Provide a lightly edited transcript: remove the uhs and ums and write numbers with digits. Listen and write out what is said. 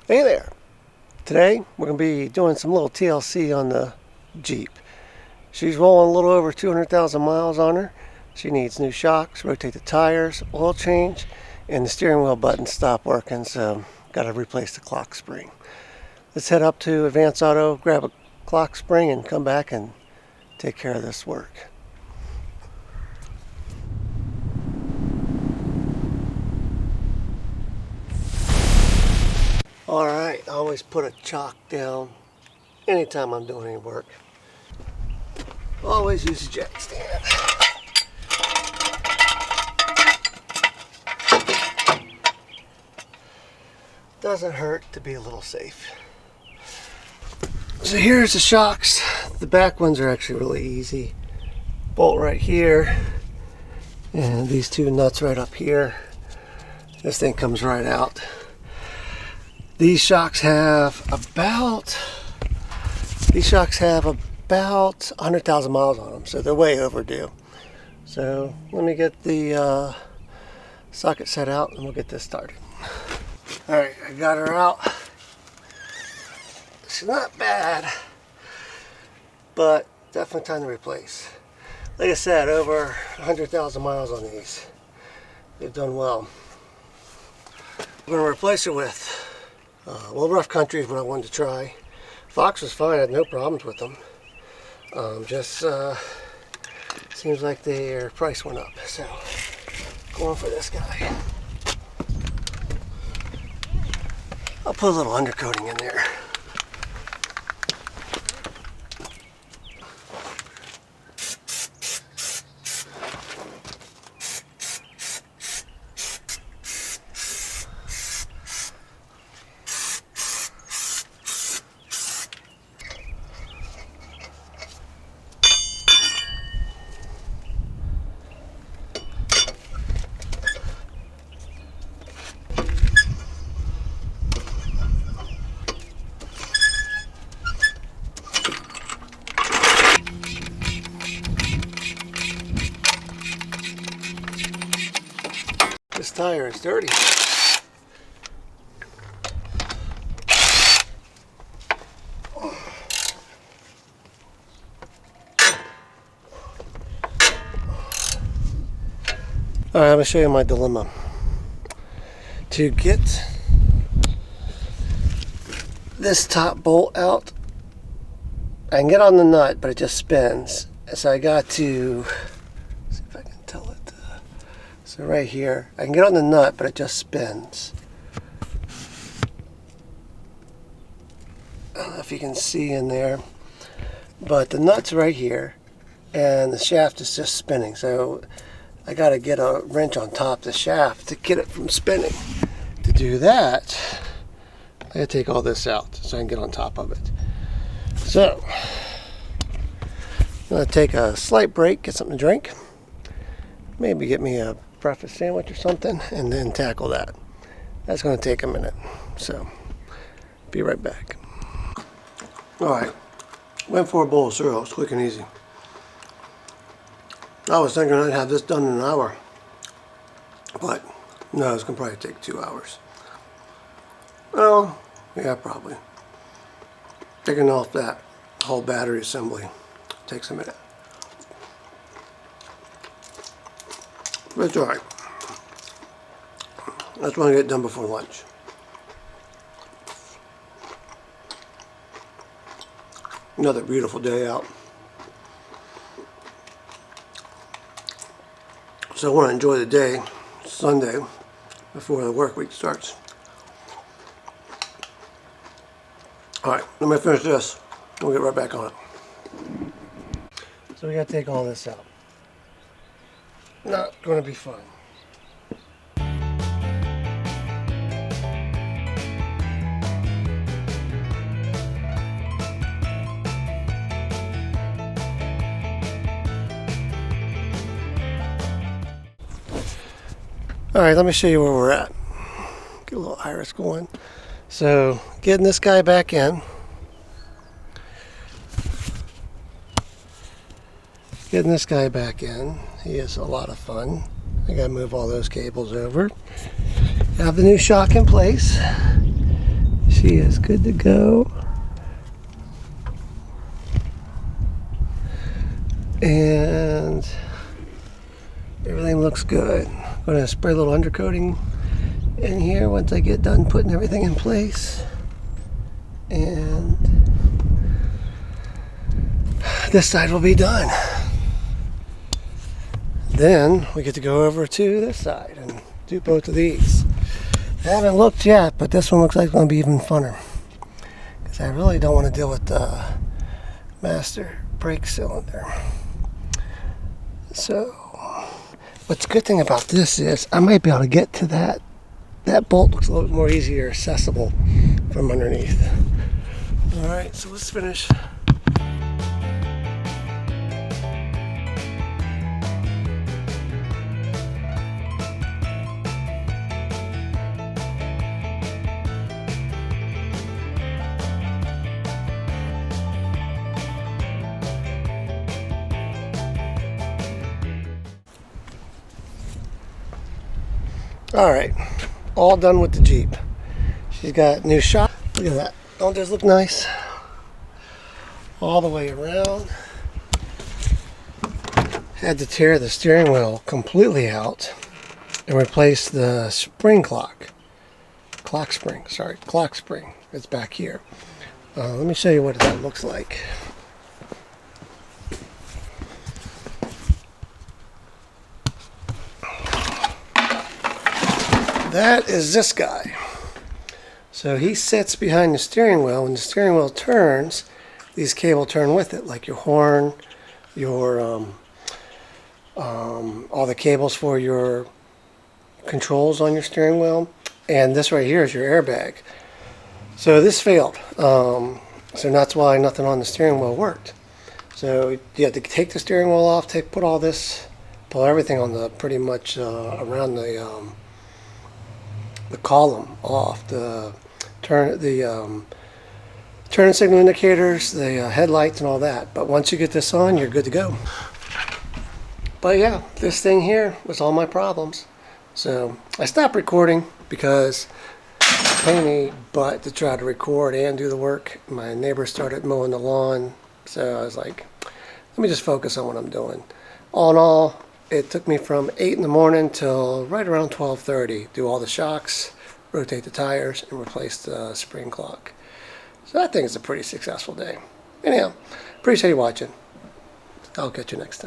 Hey there! Today we're going to be doing some little TLC on the Jeep. She's rolling a little over 200,000 miles on her. She needs new shocks, rotate the tires, oil change, and the steering wheel button stopped working, so got to replace the clock spring. Let's head up to Advance Auto, grab a clock spring, and come back and take care of this work. Alright, I always put a chock down anytime I'm doing any work. Always use a jack stand. Doesn't hurt to be a little safe. So here's the shocks. The back ones are actually really easy. Bolt right here, and these two nuts right up here. This thing comes right out. These shocks have about 100,000 miles on them, so they're way overdue. So let me get the socket set out and we'll get this started. Alright, I got her out. She's not bad, but definitely time to replace. Like I said, over 100,000 miles on these. They've done well. I'm going to replace her with well, Rough Country is what I wanted to try. Fox was fine, I had no problems with them. Just seems like their price went up, so going for this guy. I'll put a little undercoating in there. This tire is dirty. Alright, I'm going to show you my dilemma. To get this top bolt out, I can get on the nut, but it just spins. So I got to, see if I can tell it. So right here, I can get on the nut, but it just spins. I don't know if you can see in there, but the nut's right here, and the shaft is just spinning. So I got to get a wrench on top of the shaft to get it from spinning. To do that, I got to take all this out so I can get on top of it. So I'm going to take a slight break, get something to drink, maybe get me a breakfast sandwich or something, and then tackle that. That's going to take a minute, so be right back. Alright, went for a bowl of cereal. It's quick and easy. I was thinking I'd have this done in an hour, but no, it's going to probably take 2 hours. Oh, yeah, probably. Taking off that whole battery assembly takes a minute. But it's alright. I just want to get it done before lunch. Another beautiful day out. So I want to enjoy the day, Sunday, before the work week starts. Alright, let me finish this. We'll get right back on it. So we got to take all this out. Not going to be fun. Alright, let me show you where we're at. Get a little iris going. So, getting this guy back in. Getting this guy back in. He is a lot of fun. I gotta move all those cables over. Have the new shock in place. She She is good to go. And everything looks good. I'm going to spray a little undercoating in here once I get done putting everything in place. And this side will be done. Then we get to go over to this side and do both of these. I haven't looked yet, but this one looks like it's going to be even funner. Because I really don't want to deal with the master brake cylinder. So, what's a good thing about this is I might be able to get to that. That bolt looks a little bit more easier accessible from underneath. Alright, so let's finish. Alright, all done with the Jeep. She's got new shocks. Look at that. Don't those look nice? All the way around. Had to tear the steering wheel completely out and replace the spring clock. Clock spring. It's back here. Let me show you what that looks like. That is this guy. So he sits behind the steering wheel. When the steering wheel turns, these cables turn with it, like your horn, your all the cables for your controls on your steering wheel, and this right here is your airbag. So this failed. So that's why nothing on the steering wheel worked. So you have to take the steering wheel off, put all this, pull everything on the pretty much around the column off, the turn signal indicators, the headlights and all that. But once you get this on, you're good to go. But yeah, this thing here was all my problems. So I stopped recording because it pained me butt to try to record and do the work. My neighbor started mowing the lawn, so I was like, let me just focus on what I'm doing. All in all, it took me from 8 in the morning till right around 12:30. Do all the shocks, rotate the tires, and replace the spring clock. So I think it's a pretty successful day. Anyhow, appreciate you watching. I'll catch you next time.